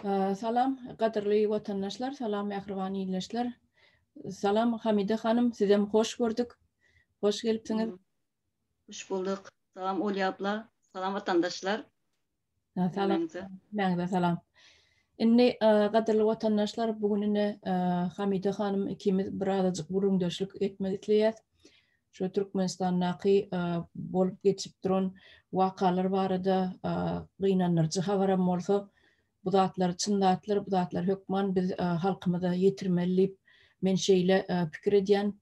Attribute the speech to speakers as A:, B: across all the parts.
A: Salam, qadirli vatandaşlar, salam, məhribani illəşlər. Salam, Hamide hanım, sizem hoş gördük. Hoş gelipsiniz.
B: Hoş bulduk. Salam Olya abla. Salam vatandaşlar.
A: Salam, ben de salam. Inni qadirli vatandaşlar, bugün Hamide hanım ikimiz birazcık burundaşlık etmeliyiz. Şu Türkmenistan'daki bolup geçip duran vakalar barada gıynanırcı havaram olsa, bu zatlar çındatlar, bu zatlar hükman biz halkımıza yetirmeliyip menşeyle fikir ediyen.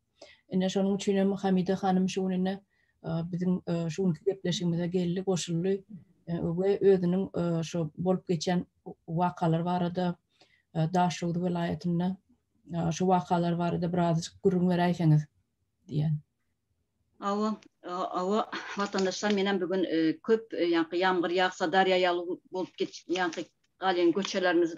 A: Ene şonun üçün Hamide hanım şununla bizim şunki gepleşimize geldi, koşullu ve özünün şu bolup geçen vakalar barada Daşoğlu vilayetinde şu vakalar barada birazcık gurun vereyseniz diyen.
B: Ava vatandaşlar menen bugün köp yağmur yağsa darya yalı bolup galen göçelerimiz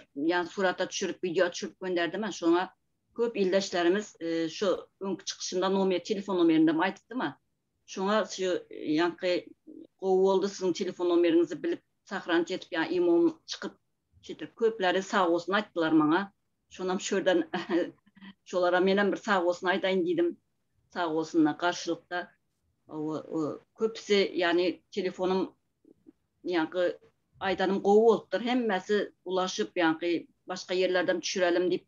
B: surata düşürüp video düşürüp gönderdim. Şuna köp ildeşlerimiz şu önkü çıkışında telefon numarından aytıptı mı? Şuna şu qovu oldu sizin telefon numarınızı bilip sahrant etip imam çıkıp köpleri sağ olsun ayttılar bana. Şunam şuradan şolara menen bir sağ olsun aytayın dedim. Sağ olsunlar karşılıkta. Köpüsü telefonum aydanım qovu olupdur. Hemmesi ulaşıp başka yerlerden düşürelim deyip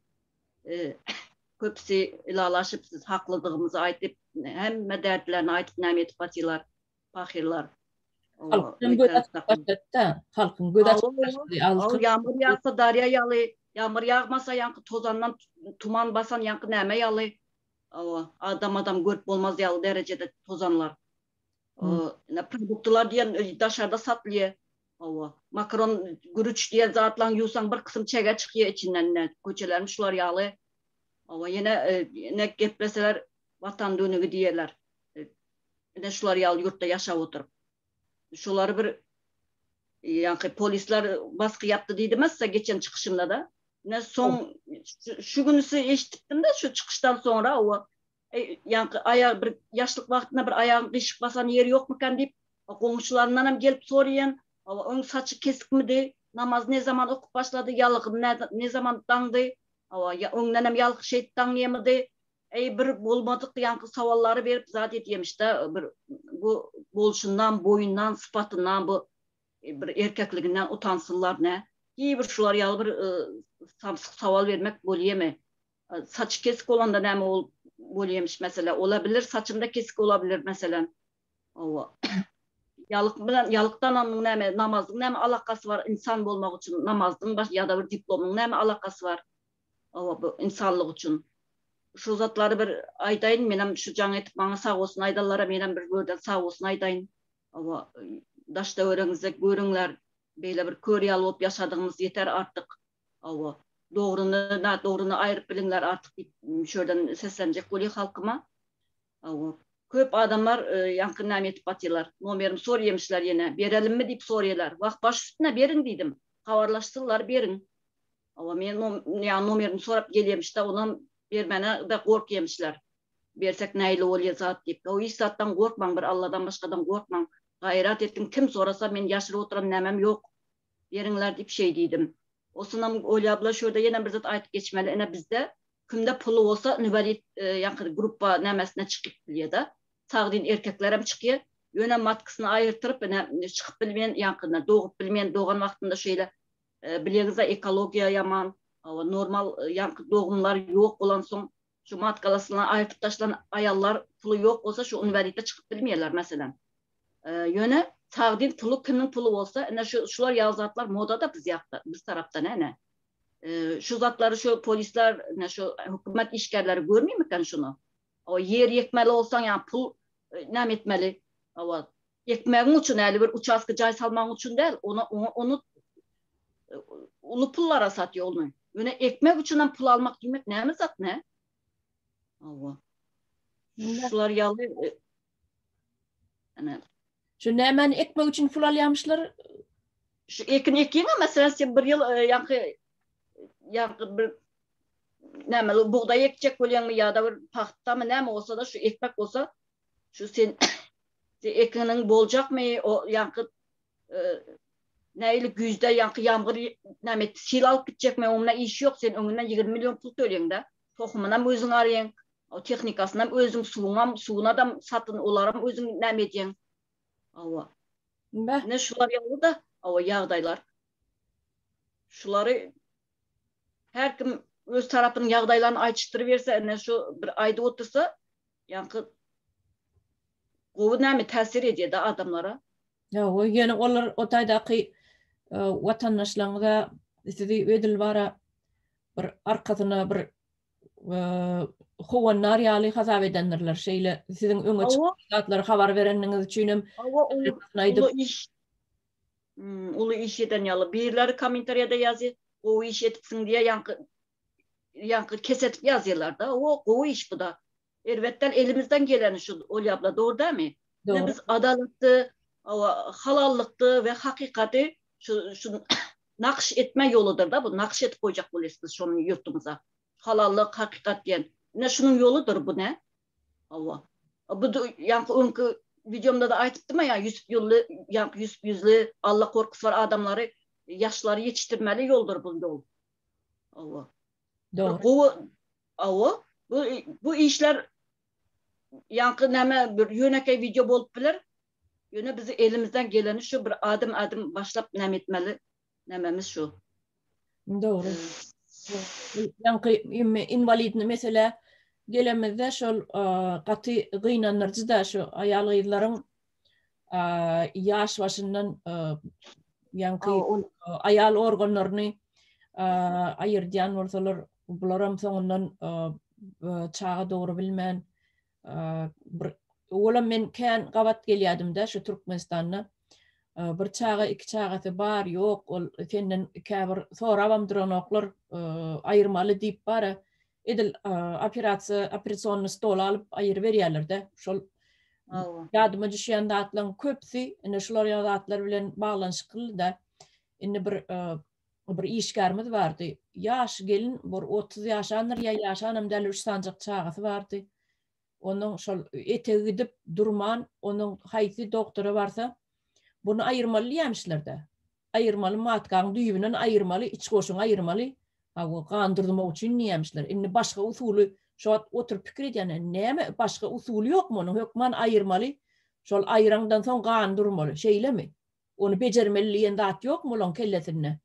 B: köpüsü ilalaşıp siz haklılığımızı aytıp hemme dertlerini aytıp nämet batıylar, fakirler.
A: Halkın gödat
B: yağmur yağsa darya yalı, yağmur yağmasa tozandan tuman basan näme yalı. Adam görüp olmaz yalı derecede tozanlar. Produktlar diyen dışarıda satılıyor. Makaron, gürüç diye zatlan yusan bir kısım çege çıkıyor içinden. Köçelermiş şular yağlı. Yine ne gepleseler vatan dönüğü diyorlar. Yine şular yağlı yurtta yaşa oturup. Şuları bir polisler baskı yaptı demezse geçen çıkışımda da. Ne son şu günüsü eşittim de şu çıkıştan sonra ayağı bir yaşlık vaktinde bir ayağın kışık basan yeri yok mu kan deyip komşularından hem gelip soruyan onun saçı kesik mi de namaz ne zaman okup başladı yalığı ne zaman dandı ondan hem yalığı danlayamadı bir bolmadık savalları verip zat etyemiş de bu bolşundan boyundan sıfatından bu bir erkekliğinden utansınlar ne iyi bir şular yalı bir saval vermek boluyeme saç kesik olan da ne ol boluymuş mesela olabilir saçında kesik olabilir mesela yalıktan anın näme namazın näme alakası var insan bolmak için namazın ya da bir diplomun näme alakası var bu insanlık için şu zatları bir aytayın menem şu jaň etip bana sağ olsun aydallara menem bir görden sağ olsun aytayın daşta öğrenize görüңler beýle bir körýal bolup yaşadığımız yeter artık doğrunu ayırıp bilinler artık şuradan seslenecek bolýar halkıma. Köp adamlar yankı näme etip batýarlar. Nomerim soraýmışlar yine. Berelim mi deyip soraýarlar. Vakt baş üstüne berin dedim. Habarlaştırlar berin. Men nomerini sorap gelýemiş de ondan bermene de gorkýamışlar. Bersek näýli bolýar zat deyip. O isatdan gorkmaň bir Allahdan başgadan gorkmaň. Gayrat ettin kim sorasa men ýaşyryp oturan nämem yok. Beriňler deyip dedim. Osunam Olya abla şurada yine bir zat aytıp geçmeli. Ene bizde kimde pulu olsa nüvelit gruppa nämesine çıkıp bilýär da. Sağdyn erkekler hem çıkıyor. Yöne matkısını ayırtırıp çıkıp bilmeyen yankına doğup bilmeyen doğan vaktinde şöyle bileğize ekologiya yaman normal yankı doğumlar yok olan son şu matkalasına ayırtıp taşılan ayallar pulu yok olsa şu üniversitede çıkıp bilmeyeler mesela. Yöne sağdyn pulu kimin pulu olsa şular yazatlar modada biz taraftan ne? Şu zatları şu polisler şu hükümet işgärleri görmüyor mu kan şunu? O yer yekmeli olsan pul näme etmeli? Ekmeğin için bir uçaskı jaý salmaň için değil, onu ulu pullara satıyor onu. Yine ekmek için pul almak demek näme zat ne? Şular yalı
A: şu näme ekmek için pul alýarmyşlar?
B: Şu ekin mesela sen bir yıl yankı bir näme buğday ekecek bolýanmy ya da bir paxta mı näme olsa da şu ekmek olsa şu sen ekinin bolacak mı o yankı Neyle güzde yankı yağmur nemet sil alıp gidecek mi onunla iş yok sen önünden 20 milyon pul töleyin de tohumundan özün arayın o teknikasından özün suğuna da satın olaram özün nemedin ava
A: Bä.
B: ne şular yağdı da ava yağdaylar şuları her kim öz tarafının yağdaylarını ayçıttırı verse ne şu bir ayda otursa yankı kovu nemi tesir ediyor da adamlara.
A: Ya o yine onlar o taydaki vatandaşlarına istediği ödül var bir arkasına bir hovanlar yali hazab edenlerler şeyle sizin öňe
B: Ava
A: çıkatları habar vereniniz üçinem
B: ava ulu iş ulu iş eden yalı. Birileri komentariyada yazıyor. O iş etsin diye yankı kesetip yazıyorlar da. O iş bu da. Elbette elimizden geleni şu Olya abla doğru değil mi? Ne
A: doğru.
B: biz adaletli, halallıktı ve hakikati şu nakş etme yoludur da bu. Nakş etip koyacak buluyorsunuz şunun yurtumuza. Halallık, hakikat diyen. Ne şunun yoludur bu ne? Allah. Bu da yankı önkü videomda da aytıptım ya yüzlü Allah korkusu var adamları yaşları yetiştirmeli yoldur bu yol. Allah.
A: Doğru.
B: Bu işler yankı neme bir yöneke video bolup bilir. Yöne bizi elimizden geleni şu bir adım başlap nem etmeli. Nememiz şu.
A: Doğru. Yankı invalidini mesela gelemizde şol katı gıynanırcı da şu ayalıyların yaş başından yankı ayal organlarını ayırdiyan ortalar bularam soňundan çağa doğru bilmän olam men kän gabat gelýärdim da şu Türkmenistanna bir çağa iki çağatı bar ýok ol senden käbir sorabam duranoklar ayırmaly diýip bara edil operasiýony stol alyp aýyr berýärler de şol ýadyma düşýän datlaryň köpsi ine şolar ýadatlar bilen baglanyşykly da ine bir işgärimiz bardy. Yaş gelin bir 30 ýaşandyr ýa ýaşanam däl 3 sanjak çagasy bardy. Onuň şol etegi gidip durman, onuň haýsy doktory barsa, bunu aýyrmaly diýmişler-de. Aýyrmaly matkaň düýbünden aýyrmaly, iç goşuň aýyrmaly. Hawa gandyrmak üçin diýmişler. Indi başga usuly şo oturup pikir edýän, näme başga usuly ýokmy onuň? Hökman aýyrmaly. Şol aýrandan soň gandyrmaly. Şeýlemi? Onu bejermeli zat ýokmy olaň kellesinde?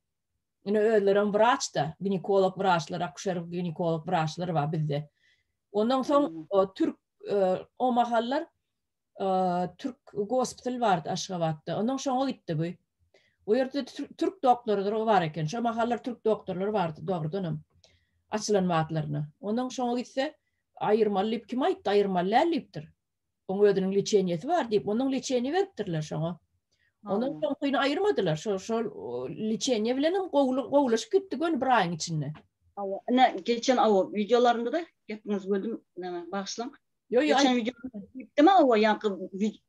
A: Ine öýlerim wraç da, ginekolog wraçlar, akşer ginekolog wraçlar bar bizde. Ondan soň Türk o mahallar Türk hospital bardy Aşgabatda. Ondan şoňa gitdi bu. O ýerde Türk doktorlary bar eken. Şo mahallar Türk doktorlary bardy, dogrudanam. Açylan wagtlaryna. Ondan şoňa gitse aýyrmaly kim aýtdy aýyrmaly lipdir. Oň ödüniň liçeniýeti bar diýip, onuň liçeni beripdirler şoňa. Ondan soň gyny aýyrmadylar. Şol liçeniýe bilen gowlaşyp gitdi gön bir aýyň içinde.
B: Ne geçen videolarında da hepiniz böldüm bağışlan. Geçen videoda gittim ama yankı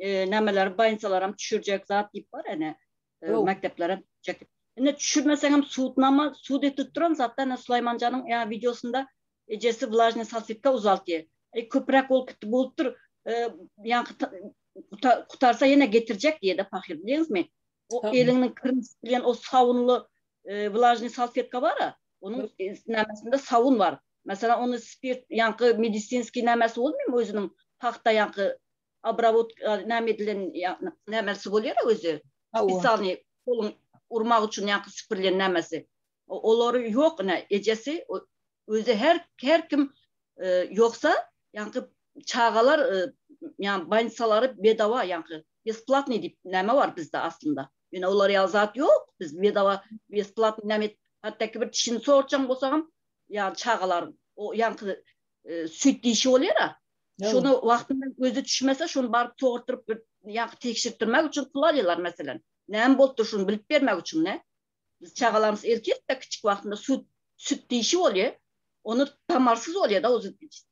B: nemeler bayınsalarım düşürecek zat deyip var yani mekteplere düşecek. Ne düşürmesem suudnama suud etip duran zaten Süleymancan'ın ya videosunda ecesi vlajny salfetka uzaltıyor. Köprek bolupdur yankı kutarsa yine getirecek diye de fakir biliyorsunuz mu? O elinin kırmızı bilen o savunlu vlajny salfetka var ya. Onun nämesinde savun var. Mesela onu spirt yankı medisinski nämesi olmuyor mu özünün tahta yankı abravot nämedilen nämesi bolýar özü. Spesialny kolun urmak üçin yankı spirlen nämesi. Olary ýok ne ejesi özü her kim yoksa yankı çağalar yani bansalary bedava yankı besplatny dip näme var bizde aslında. Ýöne olar ýazat ýok. Biz bedava besplatny näme hatta ki bir tişini sorçan bolsam ya çağalar o yankı süt dişi oluyor ya. Şunu vaktinde gözü düşmese şunu barıp soğurtup bir yankı tekşirttirmek için kullanıyorlar mesela. Näme bolupdur şunu bilip bermek için ne? Biz çağalarımız erkek de küçük vaktinde süt dişi oluyor. Onu damarsız oluyor da o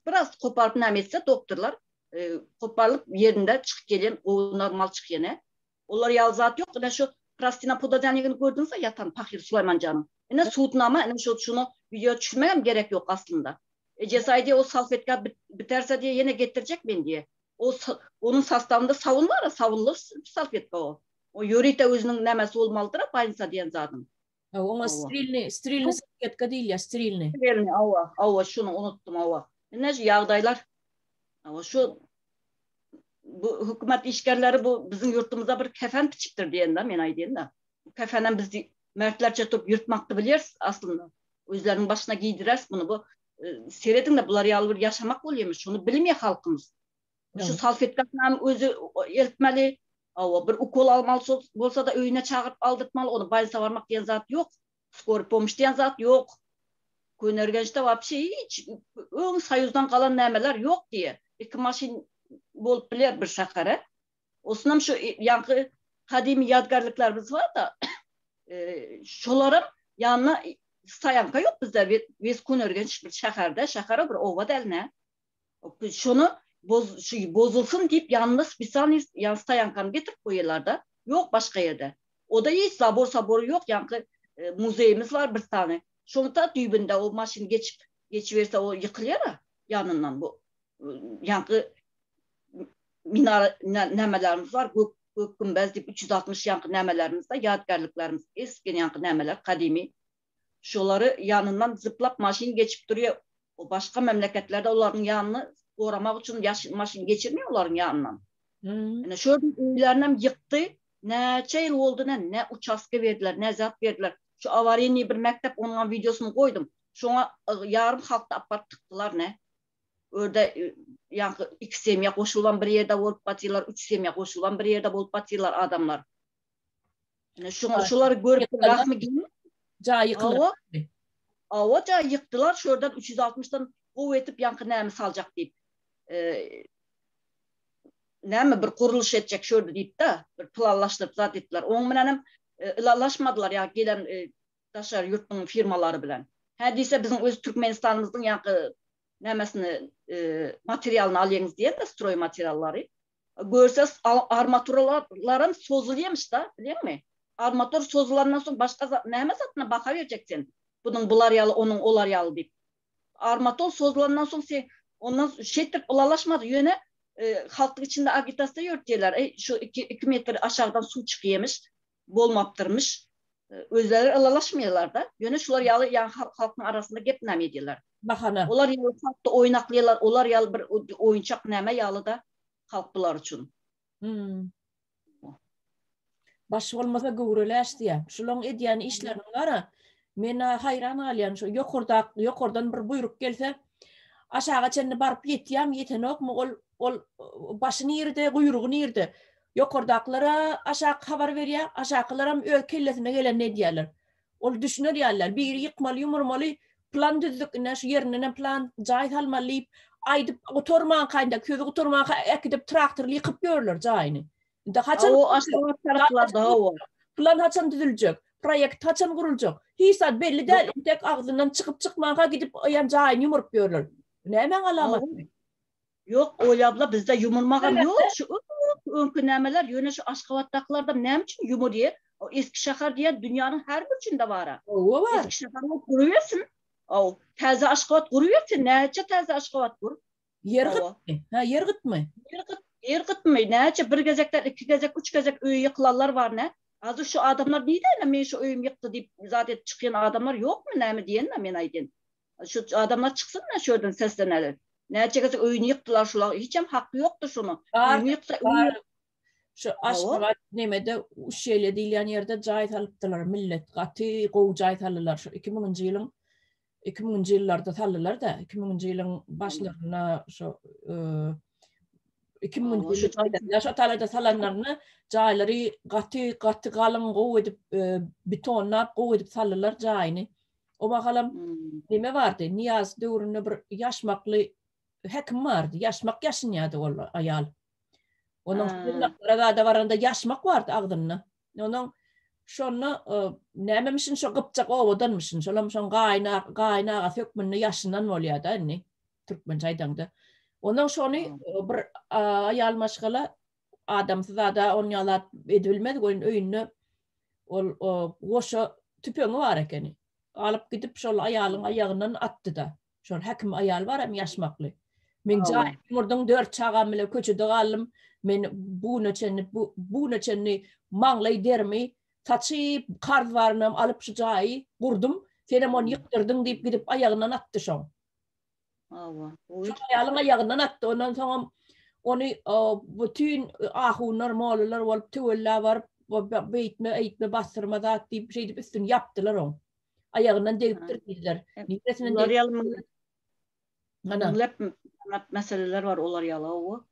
B: biraz koparıp näme etse doktorlar koparılıp yerinde çıkıp gelen o normal çıkıyene. Onlar yalzat yok. Ne şu Krastina Podadanigini gördünüz ya yatan Pahir Süleymancan'ın. Ne suudnama ne şunu video düşürmem gerek yok aslında. Cezayir'de o salfetka biterse diye yine getirecek beni diye. Onun sastavında savun var ya savunlu salfetka o. O yörite özünün nämesi olmalıdır, bayınsa diyen zadım.
A: Ona sterilni sakyatka değil ya, sterilni.
B: Sterilni, ava, şunu unuttum, ava. Nece yağdaylar, ava, şu bu hükümet işgərləri bu bizim yurtumuza bir kefen piçiktir diyen de, men aydiyen de. Bu kefenden biz mertlerce tutup yırtmakta biliriz aslında. Özlerinin başına giydireriz bunu. Bu seyredin de bunları yalı bir yaşamak oluyormuş. Şunu bilmeye halkımız. Şu salfetkasını özü eltmeli, bir ukol almalı olsa da öyüne çağırıp aldırtmalı. Onu bayınsa varmak diyen zat yok. Skor pomoş diyen zat yok. Köynergençte vapşe hiç ön sayuzdan kalan nemeler yok diye. İki maşin bolup bilir bir şakara. Osnam şu yankı kadimi yadgarlıklarımız var da şoların yanına stayanka yok bizde. Biz köynergenç bir şakara bir ova deline. Şunu bozulsun deyip yalnız bir saniye stayankanı getirip koyuyorlar da. Yok başka yerde. O da hiç sabor yok. Yankı muzeyimiz var bir tane. Şunu da düğbünde o maşin geçiverse o yıkılıyor ya yanından bu. Yankı minar nemelerimiz var. Gök gümbez deyip 360 yankı nemelerimiz de yadigarlıklarımız. Eski yankı nemeler kadimi. Şoları yanından zıplap maşin geçip duruyor. O başka memleketlerde onların yanını uğramak için maşin geçirmiyor onların yanından. Yani şöyle öylerine yıktı. Ne yıl oldu ne uçaskı verdiler, ne zat verdiler. Şu avarini bir mektep onun videosunu koydum. Şuna yarım halkta apart tıktılar ne. Orada yani 2 semiye koşulan bir yerde olup batıyorlar, 3 semiye koşulan bir yerde olup batıyorlar adamlar. Yani şuları görüp rahmı gelmiyor.
A: Yıkılır.
B: Ava yıktılar. Şuradan 360'dan kuvvetip yankı nemi salacak deyip. Nemi bir kuruluş edecek şurada deyip de bir planlaştırıp zat ettiler. Onun bilen ilallaşmadılar ya gelen taşar yurtun firmaları bilen. Hadise bizim öz Türkmenistanımızın yankı nemesini materyalını alıyorsunuz diye de stroy materyalları. Görseniz armaturalarım sozuluyormuş da biliyor musun? Armatür sozulandan sonra başka neme satına bakavereceksin. Bunun bular yalı, onun olar yalı deyip. Armatol sozulandan sonra ondan şettir olalaşmadı yöne halklık içinde agitasyon yürütüyorlar. Şu 2 metre aşağıdan su çıkıyormuş, bolmaptırmış. Özleri alalaşmıyorlar da. Yöne şular yalı yani halkın arasında gepnem ediyorlar.
A: Bahana.
B: Olar yalı halkta oynaklıyorlar. Olar yalı bir oyuncak neme yalı da halk bular için.
A: Başı olmasa gurulaş diye. Şulon ediyen işlerin var. Men hayran alyan şu yokordan bir buyruk gelse aşağı çenne barıp yetiyam yetenok mu ol başını yerde kuyruğunu yerde yokordaklara aşağı haber veriyor aşağılara kellesine gelen ne diyorlar ol düşünür yerler bir yıkmalı yumurmalı plan düzdüküne şu yerine plan cahit almalı aydıp oturman kayında köyde oturman ekidip traktörle yıkıp görürler cahini
B: o aşağı taraflar daha o
A: plan haçan düzülecek proyekt haçan kurulacak hisat belli değil tek ağzından çıkıp çıkmaya gidip yan cahini yumurup görürler ne hemen alamak
B: yok öyle abla bizde yumurmağam yok şu önkünemeler yöne şu Aşkavat'takilarda ne için yumur diye o Eskişehir diye dünyanın her bütünde var. Eskişehir'de kuruyorsun. O teze Aşkavat kuruyorsun. Nece teze Aşkavat kur?
A: Yergit mi?
B: Yergit mi? Nece bir gezekler, 2 gezek, 3 gezek öy yıkılarlar var ne? Azı şu adamlar neydi ne? Men şu öyüm yıktı deyip zaten çıkan adamlar yok mu ne mi diyen ne men aydın? Şu adamlar çıksın ne şuradan sesleneler. Ne çekese öyünü yıktılar şular. Hiç hem hakkı yoktu şunu. Öyünü yıktı.
A: Şu Aşkavat nemede şeyle değil yani yerde cahit alıptılar millet. Katı kovu cahit alırlar. Şu 2000 yıllarda talırlar da 2000 yılın başlarına şu 2000 yıllarda şu talada talanlarını cahilleri katı kalın kovu edip betonla kovu edip talırlar cahini. O bakalım neme vardı? Niyaz dövründe bir yaşmaklı hekim vardı. Yaşmak yaşınyadı o ayal. Onun tırnaklara da varanda yaşmak vardı ağzında. Onun şonu nememişin şu gıpçak ovadanmışın. Şolamışın gaynağa sökmünü yaşından oluyor da anne. Türkmen çaydangda. Onun şonu bir ayal maşgala adamsız da onu yalat edilmedi. Onun öyünü oşa tüpüğü var ekeni. Alıp gidip şol ayalın ayağından attı da. Şol hekim ayal var hem yaşmaklı. Men Jaymurdan 4 çağam ile köçüde galym. Men bu neçenni maňlay dermi taçyp karwarnam alyp şu jaý gurdum. Senem onu ýyktyrdyň diýip gidip ayagyndan atdy şoň. Şu aýalyň ayagyndan atdy. Ondan soň onu bütün ahunlar malylar bolup tüwella barıp beýtme basyrma zat diýip şey diýip üstüni ýapdylar on. Ayagyndan degip dirdiler. Niýetinden
B: meseleler var olar ýala o.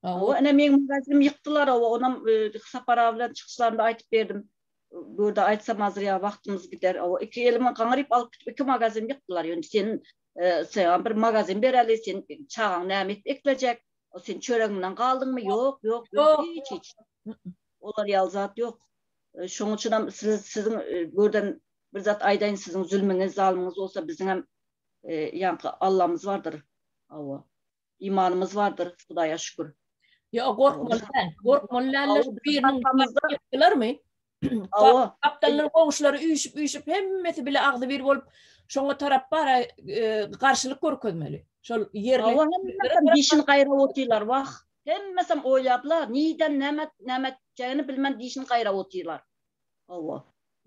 B: Ana men magazinim yıktılar onam sapara bilen çıkışlarında aytıp berdim. Burada aytsam hazır ya vaktimiz gider. İki elime gaňaryp alyp gidip iki magazin yıktılar. Yani senin bir magazin bereli sen çağın nämet eklejek. O sen çöreginden galdyňmy? Yok. Hiç. Olar ýal zat yok. Şoň üçin hem siziň görden bir zat aýdaýyn siziň zulmüňiz, zalymyňyz bolsa biziň hem ýanky Allah'mız vardır. İmanımız vardır. Hudaýa şükür.
A: Ya gorkmalar biriniň ýetdiler mi? Kaptanlar goňşulary üýşüp hemmeti bile agdy bir bolup şoňa tarap bara garşylyk görkezmeli. Şol ýerli
B: dişin gaýra otylar wah. Hemmesem oýaplar. Niýden nämet jäni bilmän dişin gaýra otylar.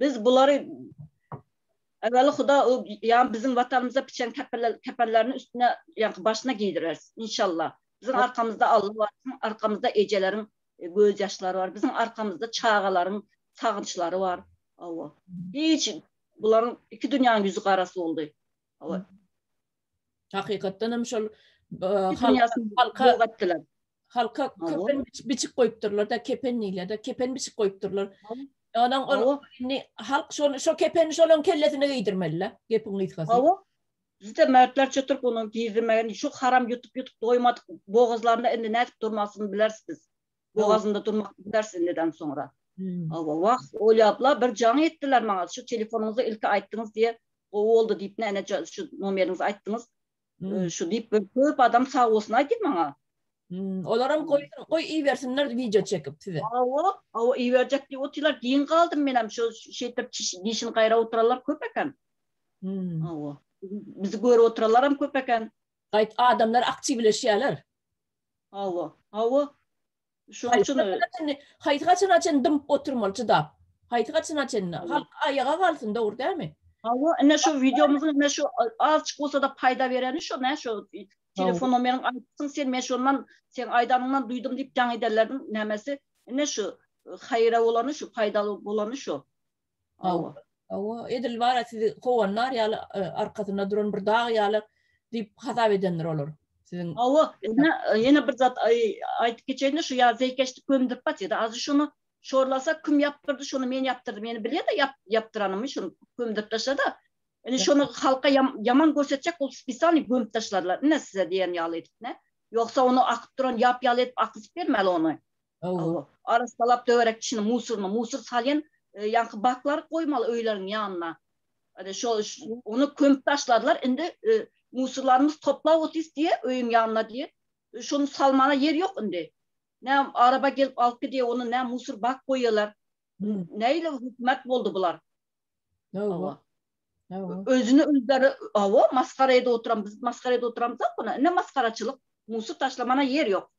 B: Biz bulary evveli Huda yani bizim vatanımıza piçen keperlerini üstüne yani başına giydireriz inşallah. Bizim arkamızda Allah var, arkamızda ecelerin gözyaşları var, bizim arkamızda çağaların sağınçları var. Hiç bunların iki dünyanın yüzü karası oldu.
A: Hakikaten hem şol halka kepen biçik koyupdurlar da kepenliyle de kepen biçik koyupdurlar. Onan halk şo kepeni şolun kellesine giydirmeliler. Gepin ýetkasy.
B: Bizde mertler çötürüp onu giydirmegen şu haram yutup doymadık boğazlarında endi nätip durmasını bilersiniz. Boğazında durmak bilersin neden sonra. Vah oýaplar bir jaň etdiler maňa. Şu telefonunuzu ilki aýtdyňyz diye o oldu diýip näne şu nomerinizi aýtdyňyz. Şu diýip köp adam sağ bolsun aýdyp maňa.
A: Olaram koy iýersinler video çekip size.
B: Iýerjek diýip otylar giyin galdym men hem şu şeýtip dişini gaýra oturalar köp eken. Bizi görüp oturalar hem köp eken.
A: Gaýt adamlar aktivleşýärler.
B: Şoň üçin
A: haýtgaçyn açyn dym oturmaly çydap. Haýtgaçyn açyn halk ayaga galsyn dogry dälmi?
B: Ene şu videomuzun ene şu azçyk bolsa da paýda bereni şu ne şu telefon nomerini aýtsyň sen men şondan sen aýdanyňdan duydum diýip jaň ederlerden nämesi ene şu haýra bolany şu paýdaly bolany şu.
A: Edil bara sizi kowanlar ýaly arkasyna duran bir dag ýaly diýip hasap edenler olur. Sizin
B: ene bir zat aýtyp geçeýinde şu ýa zeykeşdi kömdirip batýardy. Azy şunu şorlasa kim yaptırdı şunu men yaptırdım. Meni bilýär da yaptıranymy şunu kömdirip taşlady. Yani şunu halka yaman görsetecek ol spesialni gömüp taşladılar. Ne size diýen ýaly etip ne? Yoksa onu akıp duran ýap-ýaly etip akysyp bermeli onu. Arastalap döwerek kişini musur salyan yankı baklar koymalı öýlerin ýanyna. Hadi şu onu kömüp taşladılar. Indi musurlarımız toplap otys diye öýüm ýanyna diye. Şunu salmana yer yok indi. Ne araba gelip alıp gidiyor onu ne musur bak koyuyorlar. Neyle hükümet boldu bular? Özünü özleri maskaraya da oturan biz maskaraya da oturamız buna ne maskaraçılık musur taşlamana yer yok.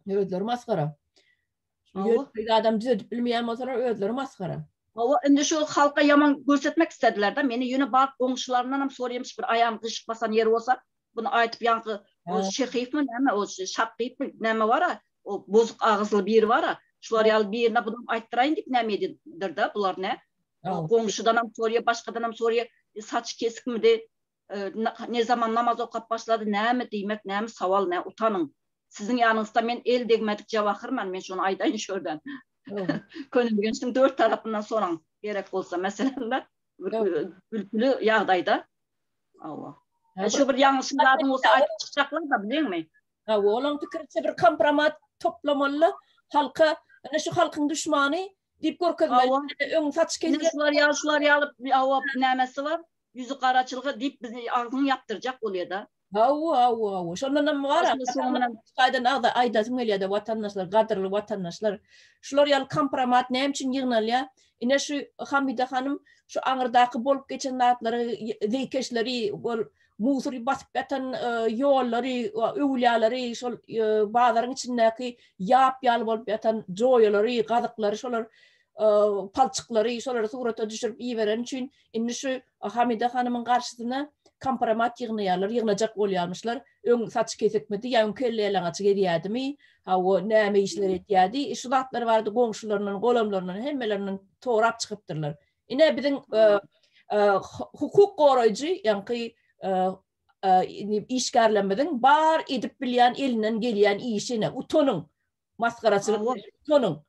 A: Özleri maskara. Adam düzedip bilmeyen motorlar özleri maskara.
B: Indi şu halka yaman görsetmek istediler de meni yine bak komşularından hem soruyormuş bir ayağım kışık basan yer olsa bunu aytıp yankı o şehif mi näme o şapkayıp mı näme var o bozuk ağızlı bir var şular ýaly birine bunu aýtdyraýyn diýip näme edidir da bular ne? Komşudan hem soruyor başkadan hem soruyor saç kesikmidi ne zaman namaz okap başladı näme diýmek näme sawal ne utanyň sizin ýanyňyzda men el degmedik jabahyrman men şonu aýdaýyn şurdan könülgençiň dört tarapyndan soraň gerek bolsa meselenler gülkülü ýagdaýda şu bir ýaňyşyklaryň bolsa aýtyp çykjaklar da bilýärmi?
A: Olaň pikirçe bir kompromat toplamaly halka ana şu halkyň düşmany diýip görkezmeli. Öň saç kesik
B: şular ýalyp nämesi var? Yüzü garaçylygy diýip bizi agzyny ýaptyrjak bolýar da.
A: Şondan hem var. Gaýdan aýdasyň gelýär watandaşlar, gadyrly watandaşlar. Şular ýaly kompromat näme üçin ýygnalýar? Ine şu Hamida hanım şu aňyrdaky bolup geçen natlary, zeykeşleri musuri basıp yatan yolları, öwliýalary, şol bazaryň içindäki ýap-ýaly bolup yatan joýalary, gazyklary, şolar palçyklary, şolary surata düşürüp ýiberen üçin indi şu Hamide hanymyň garşysyna kompromat ýygnaýarlar, ýygnajak bolýarmyşlar. Öň saç kesekmedi, ýa-da kelleýärleňe gedýärmi? Ha o näme işler etýärdi? Şu zatlar bardy goňşularynyň, golamlarynyň hemmelerinden torap çykypdyrlar. Ine biziň hukuk goraýjy, ýa-ni işgärlenmeden bar edip bilýän elinden gelýän işine utonun maskaraçylyk utonun.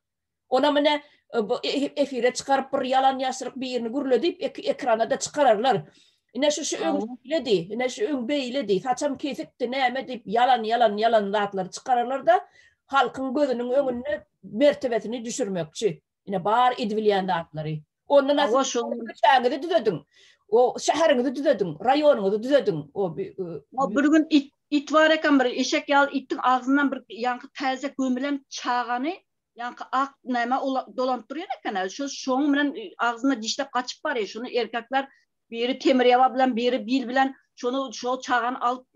A: Ona mene efire çıkarıp bir yalan ýaşyryp birini gürledip ekrana da çıkararlar. Ine şu öňledi, ine şu öňbeýledi, saçam kesikdi näme dip yalan zatlar çıkararlar da halkyň gözüniň öňüne mertebesini düşürmekçi. Ine bar edilýän zatlary. Ondan şäherdi düzedin. O şäheriňi düzedin, raýonyňy düzedin. O
B: bir gün it var eken bir eşek ýaly ittiň agzyndan bir ýanky täze gömülen çağany ýanky ak näme dolanıp durýar eken. Şoň bilen agzyna dişlep kaçıp barýar. Şunu erkekler biri temir ýaba bilen, biri bil bilen şo çağany alıp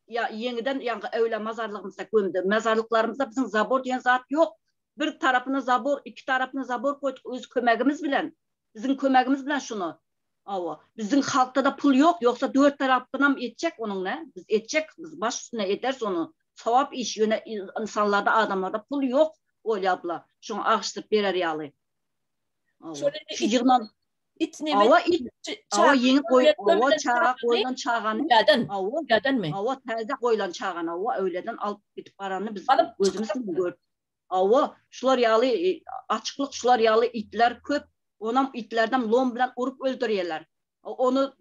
B: ýeňiden ýanky öwle mazarlygymyzda gömdi. Mazarlyklarymyzda biziň zabor diýen zat ýok. Bir tarapyna zabor, iki tarapyna zabor koyduk öz kömegimiz bilen. Bizim kömegimiz bilen şunu. Awa. Bizim halkta da pul yok. Yoksa dört tarafından etecek onun ne? Biz etecek. Biz baş üstüne ederiz onu. Savap iş yöne insanlarda, adamlarda pul yok. Öyle abla. Şunu ağıştırıp verer yalı. Şu yığınan awa yeni koy, awa çağa koyulan çağanı. Awa tezde koyulan çağanı. Awa öyleden alıp gidip paranı biz gözümüzden gördük. Awa şular yalı açıklık, şular yalı itler köp. Onam itlerden lom bilen urup öldürüyorlar. Onu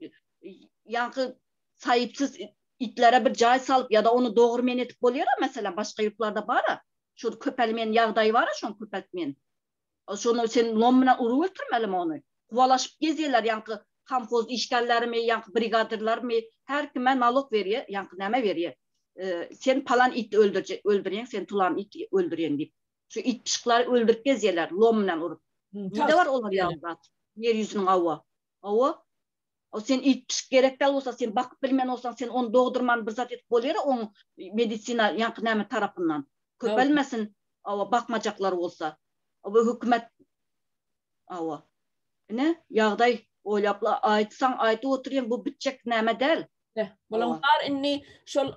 B: yankı sahipsiz itlere bir cay salıp ya da onu doğurmen etip oluyor mesela başka yurtlarda var. Şu köpelmeyen yağdayı var şu köpeltmeyen. Şunu sen lom bilen urup öldürmeli mi onu? Kuvalaşıp geziyorlar yankı kampoz işgalleri mi, yankı brigadırlar mı? Her kime nalok veriyor, yankı neme veriyor. Sen palan it öldürüyen, sen tulan it öldürüyen deyip. Şu it pişikleri öldürüp geziyorlar lom bilen urup. Ne var onlar yalnız? Yeryüzünün awa. Awa. O sen it gerekli olsa sen bakıp bilmen olsan sen onu doğdurman bir zat etip bolýar onu medisina yankı näme tarapından. Köpelmesin awa bakmacaklar olsa. O hükümet awa. Ne? Yağday oýapla aýtsaň aýtyp oturýan bu bitjek näme däl.
A: Bolanlar inni şol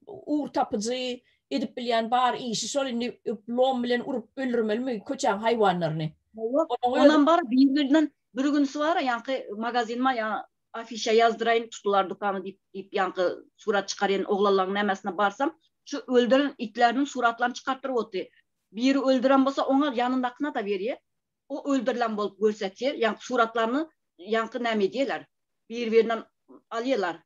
A: uğur tapıcı edip bilýän bar işi şol inni lom bilen urup öldürmeli köçäň haýwanlaryny.
B: Ondan bar birbirinden bir günüsü var yankı magazinma ya afişe yazdırayın tutular dukanı deyip yankı surat çıkarayın oğlaların nemesine barsam şu öldüren itlerinin suratlarını çıkarttırıp oturuyor. Biri öldüren bolsa ona yanındakına da veriyor. O öldürülen bolup görsetiyor. Yankı suratlarını yankı neme ediyorlar. Birbirinden alıyorlar.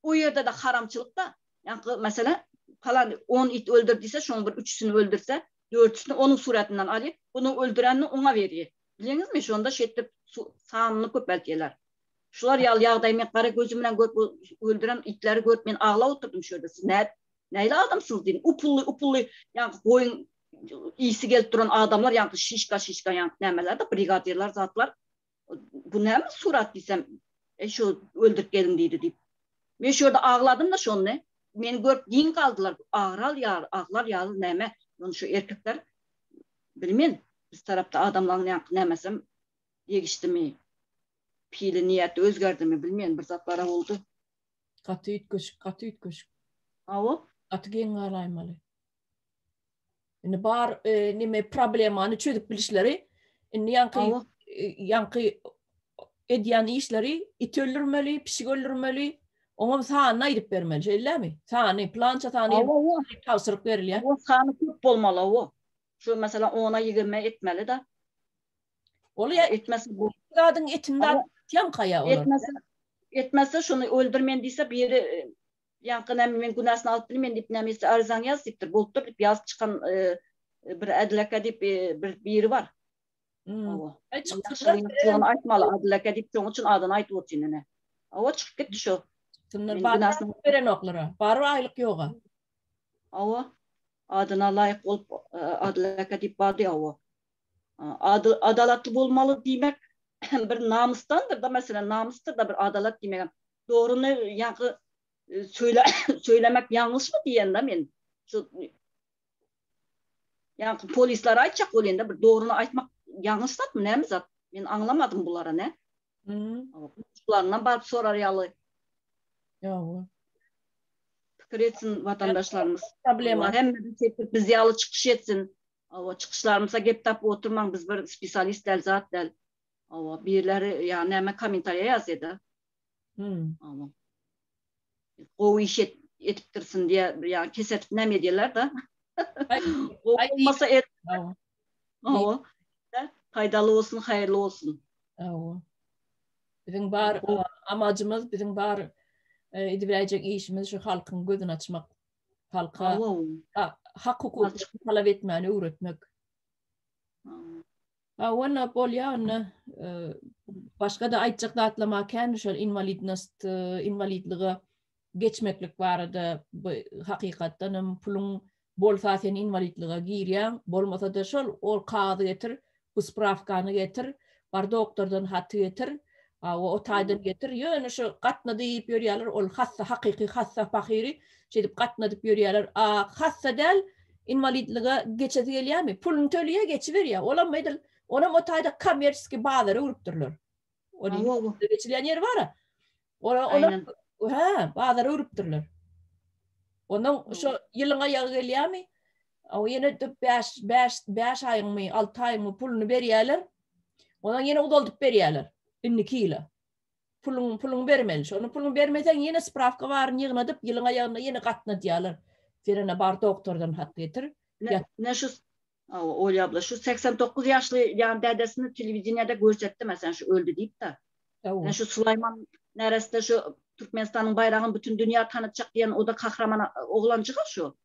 B: O yerde de haramçılıkta yankı mesela falan 10 it öldürdüyse şunun bir 3'sünü öldürse 4'sünü onun suratından alıyor. Bunu öldürenini ona veriyor. Biliyorsunuz mu? Şu anda şettip sağını köpeltiyorlar. Şular yağday men kara gözümle görüp öldüren itleri görüp men ağla oturdum şurada. Siz neyle adamsınız deyin. Upullu yani koyun iyisi gelip duran adamlar yani şişka yani nemeler de brigadierler zatlar. Bu ne mi surat desem şu öldürüp gelin deyip. Ben şurada ağladım da şunu ne? Beni görüp din kaldılar. Ağlar yağlı neme. Yani şu erkekler bilmeyin. Biz tarafta adamların yankı nemesem yegişti mi? Pili niyeti özgerdi mi bilmeyin. Bir zatlara oldu.
A: Katı üt köşk.
B: Avu?
A: Katı gen galaymalı. Yani bar nime problemanı çözüp bilişleri yankı edyan işleri it öldürmeli, pişik öldürmeli. Ona sahanına gidip vermeli. Şeyler mi? Sahanı, plança sahanı tavsırıp veriliyor.
B: O sahanı köp olmalı o. Şu mesela ona yigirme etmeli de.
A: Oluyor.
B: Etmesi bu.
A: Kadın etinden tiyam kaya olur.
B: Etmezse şunu öldürmen deyse biri yankı men günahsını alıp bilmen deyip nemesi arzan yaz deyiptir. Boluptur deyip yaz çıkan bir adilaka deyip biri var. Çıktılar. Aytmalı adilaka deyip onun için adını aytı otinine. O çıkıp gitti şu.
A: Sınır bağlı veren oklara. Barı aylık yoga.
B: O adına layık olup adilaka deyip bağdı o. Adalatlı olmalı demek bir namustandır da mesela namustur da bir adalet demek. doğrunu yankı söylemek yanlış mı diyen de men. Şu yankı polisler aytacak olende bir doğrunu aytmak yanlış mı ne mi zat? Men anlamadım bulara ne? Komşularından barıp sorar yalı.
A: Yo.
B: Fikir etsin vatandaşlarımız.
A: Problema.
B: Hem biz yalı çıkış etsin. Ava çıkışlarımıza gep tap oturmam biz bir spesyalist del zat del. Ava birileri yani hemen komentarya yazdı. Ava. O iş etip dursun diye yani kesetip ne mediyalar da. O olmasa et. Ava. Faydalı olsun, hayırlı olsun.
A: Bizim bar amacımız, bizim bar edilecek işimiz şu halkın gözünü açmak. Halka hak hukuk talep etmeni öğretmek. Ona bolya başka da aytacak dağıtlamaken şöyle invalidliğe geçmeklik vardı. Hakikaten pulun bolsa sen invalidliğe giriyen, bolmasa da şol o kağıdı getir, bu spravkanı getir, bar doktordan hatı getir, o taydan getir. Yani şu katna deyip yürüyorlar, ol hassa hakiki hassa fakiri, şeydip katna deyip yürüyorlar. Hassa del invalidliğe geçeti geliyor mi? Pulun tölüye geçiver ya. Olamaydı. Ona o tayda kamerski bağları urupturlar. O geçilen yer var ya. Ona bağları urupturlar. Onun şu yılın ayağı geliyor mi? O yine 5 ayın mı 6 ayın mı pulunu veriyorlar. Ondan yine udaldıp veriyorlar. 12 yılı. Pulun vermeliş. Onun pulunu vermeden yine spravka var yığınadıp yılın ayağına yine katına diyorlar. Firene bar doktordan hat getir.
B: Ne şu Olya abla şu 89 yaşlı yani dedesini televizyonda görsetti mesela şu öldü deyip de. Ne şu Süleyman neresinde şu Türkmenistan'ın bayrağını bütün dünya tanıtacak diyen o da kahraman oğlan çıkar şu.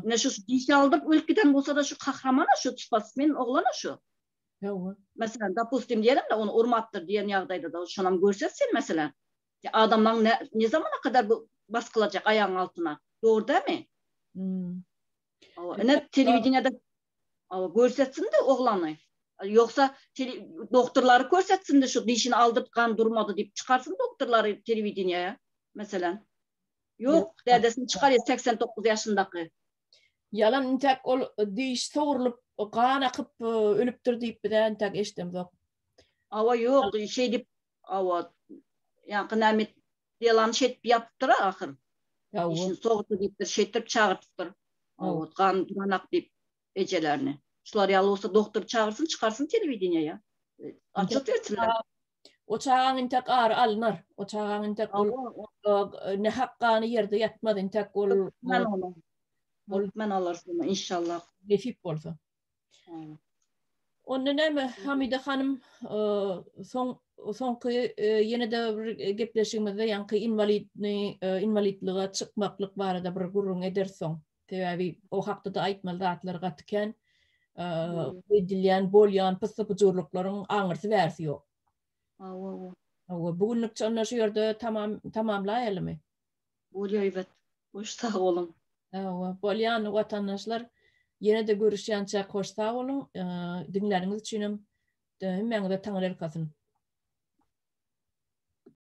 B: Ne şu dişi aldıp ülkeden bulsa da şu kahramana şu spasmin oğlana şu. Mesela da pustim diyelim de onu urmattır diyen yağdaydı da şunam görsetsin mesela. Adamlar ne zamana kadar bu baskılacak ayağın altına. Doğru değil mi? Ne televizyonda görsetsin de oğlanı. Yoksa doktorları görsetsin de şu dişini aldırıp kan durmadı deyip çıkarsın doktorları televizyonaya mesela. Yok dedesini çıkarıyor 89 yaşındaki.
A: Yalan intek ol diş soğurulup kan akıp ölüptür deyip bir de intek eştem yok.
B: Ava yok şey deyip ava yani kınamet yalan şey yapıptır ahır. Dişini soğurdu deyip bir şey deyip çağırtıptır. Ava kan duranak deyip ecelerini. Şular yalı olsa doktor çağırsın çıkarsın televizyonaya. Açık versinler.
A: O çağın intek ağır alınır. O çağın intek ne hakkını yerde yatmadı intek ol.
B: Ben alırsın inşallah.
A: Defip olsa. Onun ne Hamide Hanım son yine de gepleşimizde yankı invalidliğe çıkmaklık var da bir gurrun ederson. Tabi o hakta da aytmalı dağıtlar gatıken edilen bolyan pısıpıcurlukların ağırsı versi yok. Bugünlük çanlar şu yerde tamamlayalım mı?
B: Bolya evet. Hoş sağ olun.
A: Bolyan vatandaşlar yine de görüşeceğince hoş sağ olun. Dinleriniz için hemen de tanrılar kasın.